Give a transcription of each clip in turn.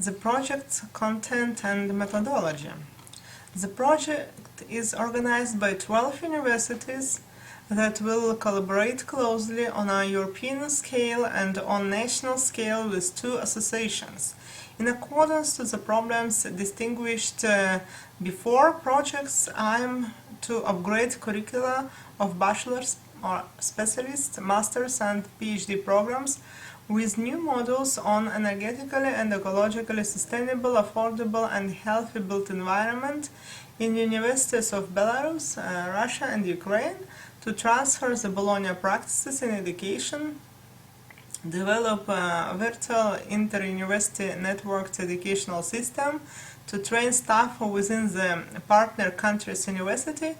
The project's content and methodology. The project is organized by 12 universities that will collaborate closely on a European scale and on national scale with 2 associations. In accordance to the problems distinguished before, projects aim to upgrade curricula of bachelor's or specialist, master's and PhD programs with new modules on energetically and ecologically sustainable, affordable and healthy built environment in universities of Belarus, Russia and Ukraine, to transfer the Bologna practices in education, develop a virtual inter-university networked educational system to train staff within the partner country's university,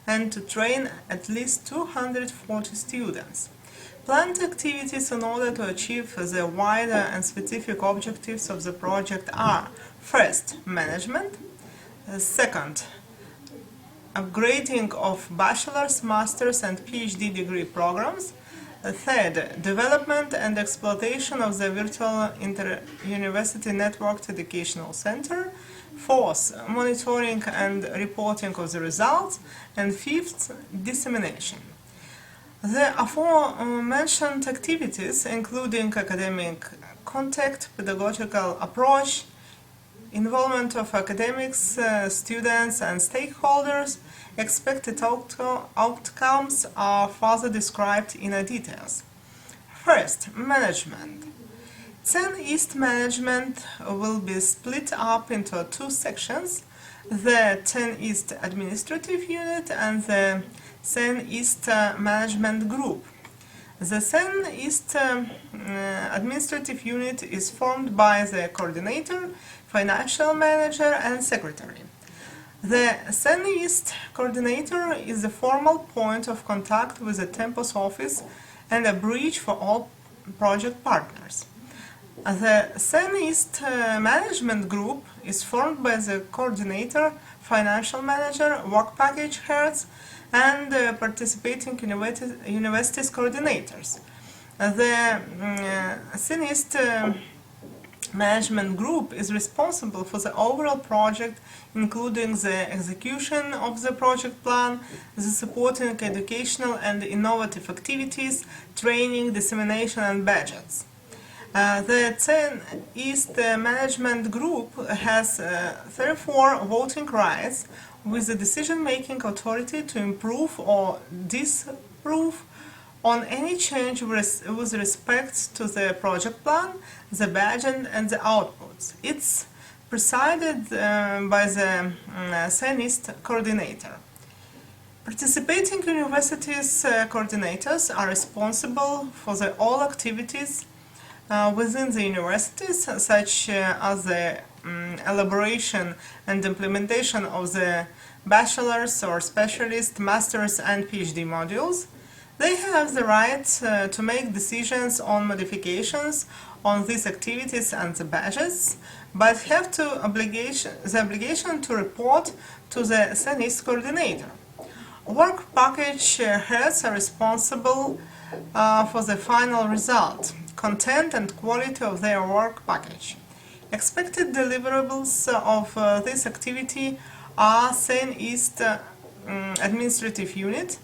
and to train at least 240 students. Planned activities in order to achieve the wider and specific objectives of the project are: first, management; second, upgrading of bachelor's, master's and PhD degree programs; third, development and exploitation of the virtual inter-university networked educational center; fourth, monitoring and reporting of the results; and fifth, dissemination. The aforementioned activities, including academic contact, pedagogical approach, involvement of academics, students and stakeholders, expected outcomes are further described in details. First, management. CEN East management will be split up into 2 sections: the CEN East administrative unit and the CEN East management group. The CEN East administrative unit is formed by the coordinator, financial manager and secretary. The CEN East coordinator is the formal point of contact with the tempus office and a bridge for all project partners. The CEN East management group is formed by the coordinator, financial manager, work package heads and participating universities coordinators. The CEN East management group is responsible for the overall project, including the execution of the project plan, the supporting educational and innovative activities, training, dissemination and budgets. The CEN East management group has therefore voting rights with the decision-making authority to improve or disapprove on any change with respect to the project plan, the budget and the outputs. It's presided by the CEN East coordinator. Participating universities coordinators are responsible for all activities within the universities, such as the elaboration and implementation of the bachelor's or specialist, master's and PhD modules. They have the right to make decisions on modifications on these activities and the budgets, but have the obligation to report to the CEN East coordinator. Work package heads are responsible for the final result, content and quality of their work package. Expected deliverables of this activity are CEN East administrative unit,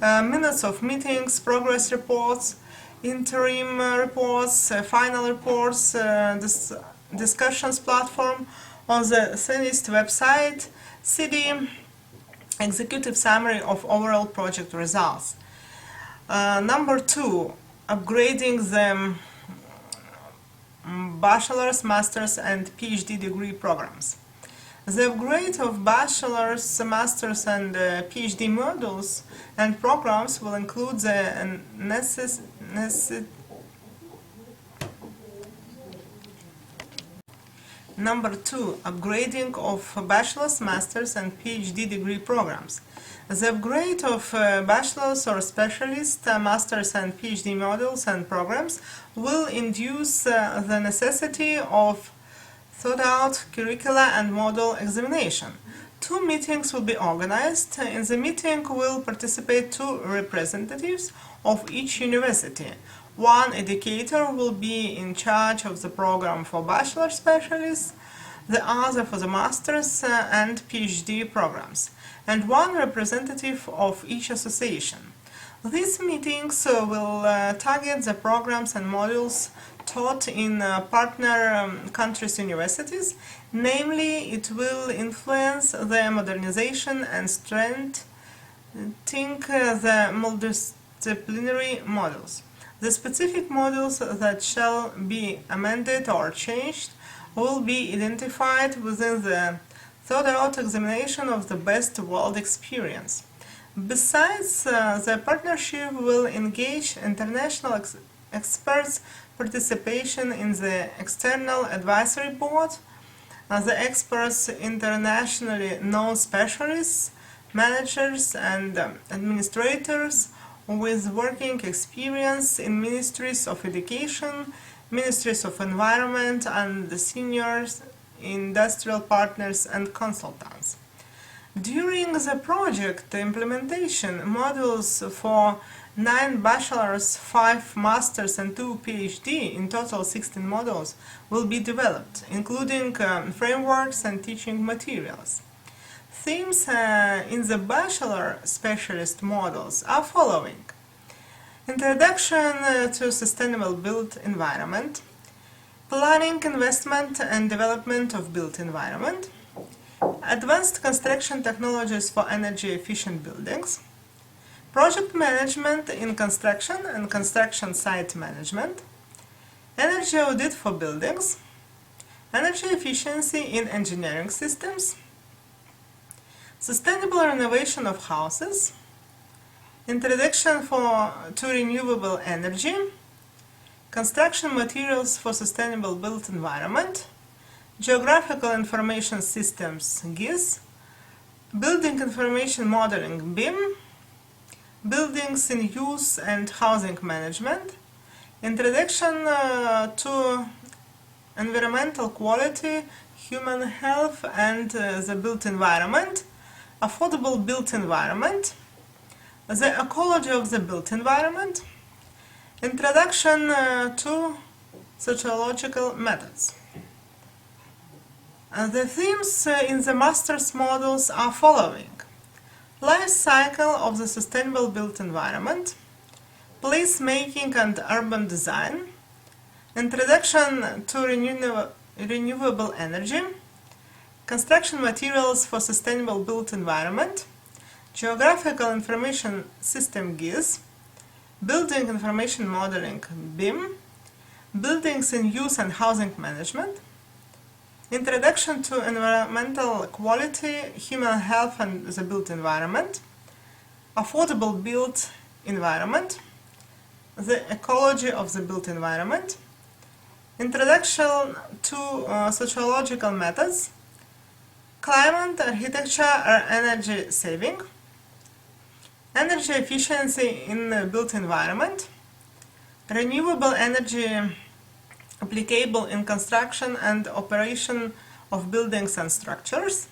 minutes of meetings, progress reports, interim reports, final reports, discussions platform on the CEN East website, CD, executive summary of overall project results. Number 2, upgrading the bachelor's, master's and PhD degree programs. The upgrade of bachelor's, master's and PhD modules and programs will include the Number 2, upgrading of bachelor's, master's and PhD degree programs. The upgrade of bachelor's or specialist, master's and PhD modules and programs will induce the necessity of thought-out curricula and module examination. 2 meetings will be organized. In the meeting will participate 2 representatives of each university. One educator will be in charge of the program for bachelor specialists, the other for the master's and PhD programs, and one representative of each association. These meetings will target the programs and modules taught in partner countries' universities. Namely, it will influence the modernization and strengthening the multidisciplinary models. The specific modules that shall be amended or changed will be identified within the thought-out examination of the best world experience. Besides, the partnership will engage international experts' participation in the external advisory board. The experts, internationally known specialists, managers and administrators with working experience in ministries of education, ministries of environment, and the seniors, industrial partners and consultants. During the project implementation, modules for 9 bachelors, 5 masters and 2 PhD, in total 16 modules, will be developed, including frameworks and teaching materials. Themes in the bachelor specialist modules are following: introduction to sustainable built environment, planning, investment and development of built environment, advanced construction technologies for energy efficient buildings, project management in construction and construction site management, energy audit for buildings, energy efficiency in engineering systems, sustainable renovation of houses, introduction to renewable energy, construction materials for sustainable built environment, geographical information systems GIS, building information modeling BIM, buildings in use and housing management, introduction to environmental quality, human health and the built environment, affordable built environment, the ecology of the built environment, introduction to sociological methods. The themes in the master's modules are following: life cycle of the sustainable built environment, place-making and urban design, introduction to renewable energy, construction materials for sustainable built environment, geographical information system GIS, building information modeling BIM, buildings in use and housing management, introduction to environmental quality, human health and the built environment, affordable built environment, the ecology of the built environment, introduction to sociological methods, climate, architecture or energy saving, energy efficiency in the built environment, renewable energy applicable in construction and operation of buildings and structures,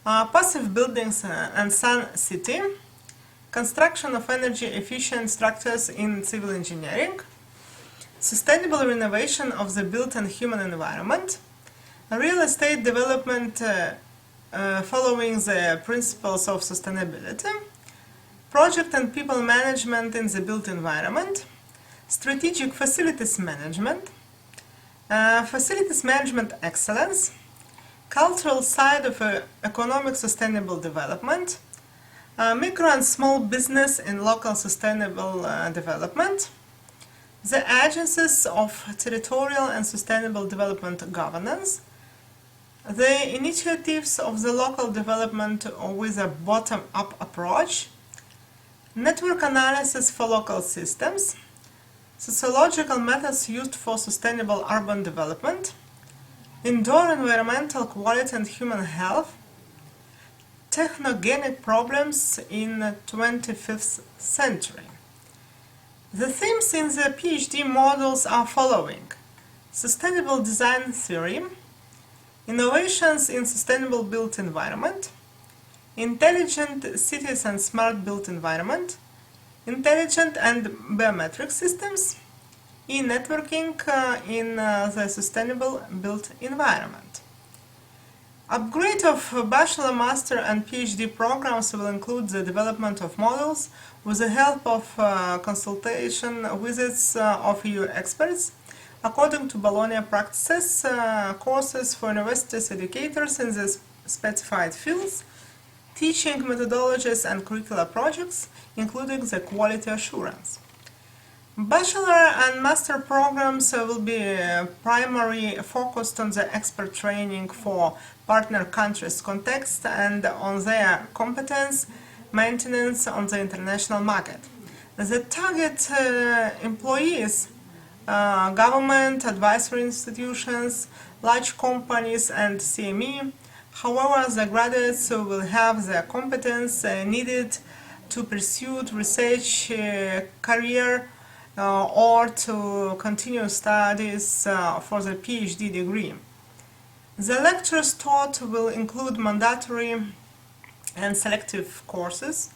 passive buildings and sun city, construction of energy efficient structures in civil engineering, sustainable renovation of the built and human environment, real estate development following the principles of sustainability, project and people management in the built environment, strategic facilities management, facilities management excellence, cultural side of economic sustainable development, micro and small business in local sustainable development, the agencies of territorial and sustainable development governance, the initiatives of the local development with a bottom-up approach, network analysis for local systems, sociological methods used for sustainable urban development, indoor environmental quality and human health, technogenic problems in the 25th century. The themes in the PhD modules are following: sustainable design theory, innovations in sustainable built environment, intelligent cities and smart built environment, intelligent and biometric systems, e-networking in the sustainable built environment. Upgrade of bachelor, master and PhD programs will include the development of models with the help of consultation visits of EU experts. According to Bologna practices, courses for universities educators in the specified fields, teaching methodologies and curricular projects, including the quality assurance. Bachelor and master programs will be primarily focused on the expert training for partner countries' context and on their competence maintenance on the international market. The target employees, government, advisory institutions, large companies and CME. However, the graduates will have the competence needed to pursue research career or to continue studies for the PhD degree. The lectures taught will include mandatory and selective courses.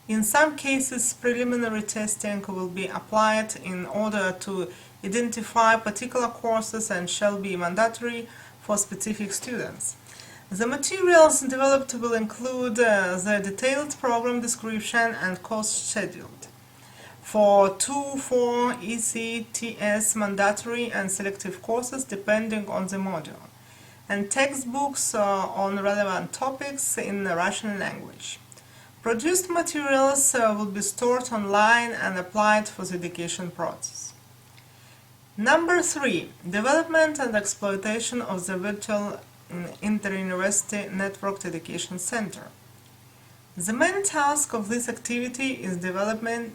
In some cases, preliminary testing will be applied in order to identify particular courses and shall be mandatory for specific students. The materials developed will include the detailed program description and course schedule. For 2-4 ECTS mandatory and selective courses depending on the module, and textbooks on relevant topics in the Russian language. Produced materials will be stored online and applied for the education process. Number 3. Development and exploitation of the virtual inter-university networked education center. The main task of this activity is development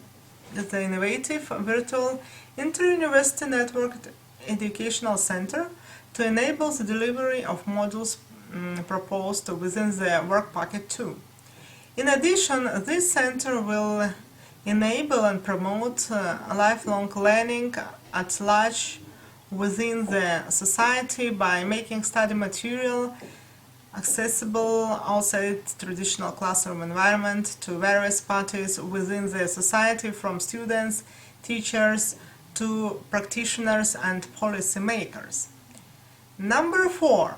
the innovative virtual inter-university networked educational center to enable the delivery of modules proposed within the Work Packet 2. In addition, this center will enable and promote lifelong learning at large within the society by making study material accessible outside traditional classroom environment to various parties within the society, from students, teachers to practitioners and policy makers. Number 4.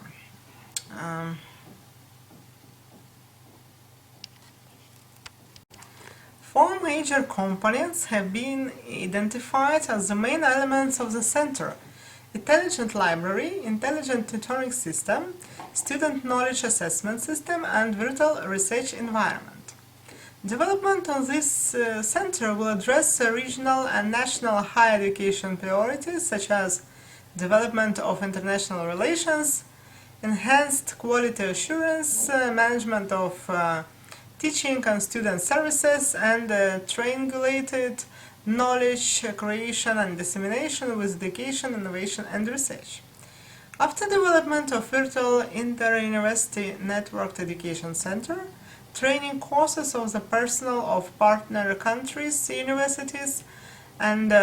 Four major components have been identified as the main elements of the center: intelligent library, intelligent tutoring system, student knowledge assessment system, and virtual research environment. Development of this center will address regional and national higher education priorities such as development of international relations, enhanced quality assurance, management of teaching and student services, and triangulated knowledge creation and dissemination with education, innovation, and research. After development of virtual inter-university networked education center, training courses of the personnel of partner countries, universities, and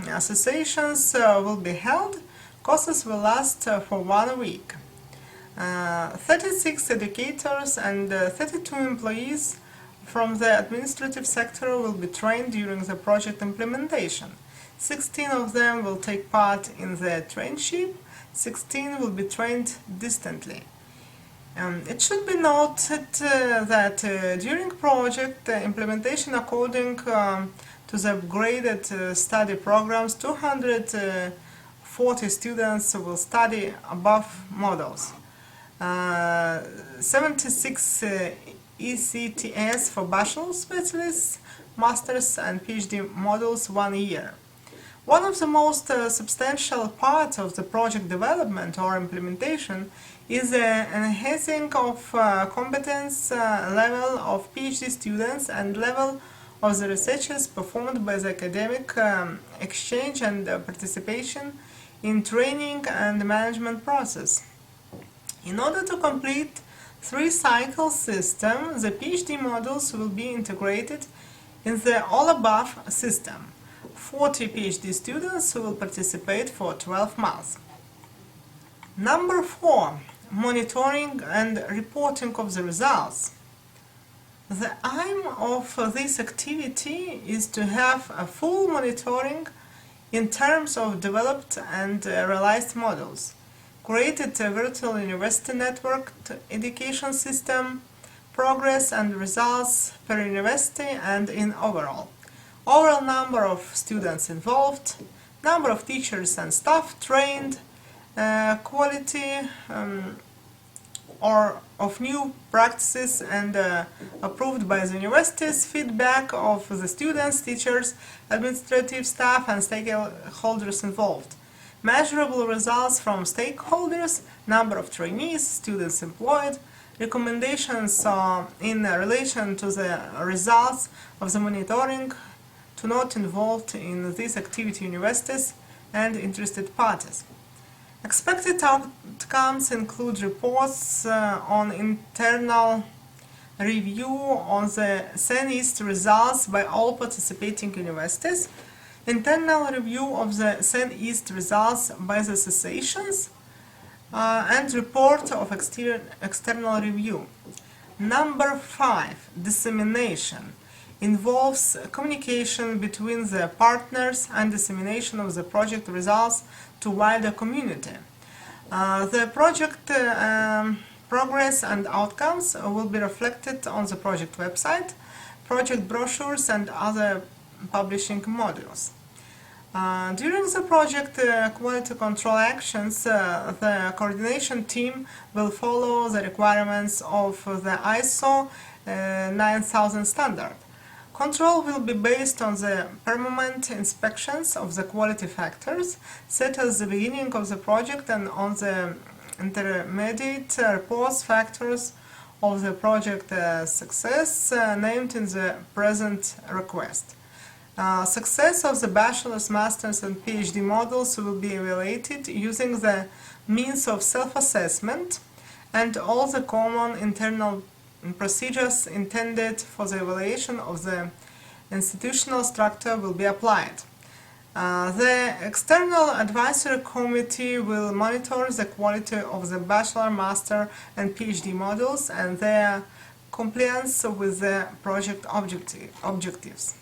associations will be held. Courses will last for 1 week. 36 educators and 32 employees from the administrative sector will be trained during the project implementation. 16 of them will take part in the traineeship, 16 will be trained distantly. It should be noted that during project implementation, according to the upgraded study programs, 240 students will study above models. 76 ECTS for bachelor specialists, masters and PhD models 1 year. One of the most substantial parts of the project development or implementation is the enhancing of competence level of PhD students and level of the researches performed by the academic exchange and participation in training and management process. In order to complete 3-cycle system, the PhD modules will be integrated in the all-above system. 40 PhD students will participate for 12 months. Number 4. Monitoring and reporting of the results. The aim of this activity is to have a full monitoring in terms of developed and realized models, created a virtual university networked education system, progress and results per university and in overall number of students involved, number of teachers and staff trained, quality or of new practices and approved by the universities, feedback of the students, teachers, administrative staff and stakeholders involved, measurable results from stakeholders, number of trainees, students employed, recommendations in relation to the results of the monitoring to not involved in this activity universities and interested parties. Expected outcomes include reports on internal review on the CEN-East results by all participating universities, internal review of the CEN-East results by the associations, and report of external review. Number 5, dissemination, involves communication between the partners and dissemination of the project results to wider community. The project progress and outcomes will be reflected on the project website, project brochures and other publishing modules. During the project quality control actions, the coordination team will follow the requirements of the ISO 9000 standard. Control will be based on the permanent inspections of the quality factors set at the beginning of the project and on the intermediate reports factors of the project success named in the present request. Success of the bachelor's, master's and PhD models will be evaluated using the means of self-assessment, and all the common internal procedures intended for the evaluation of the institutional structure will be applied. The external advisory committee will monitor the quality of the bachelor, master and PhD models and their compliance with the project objectives.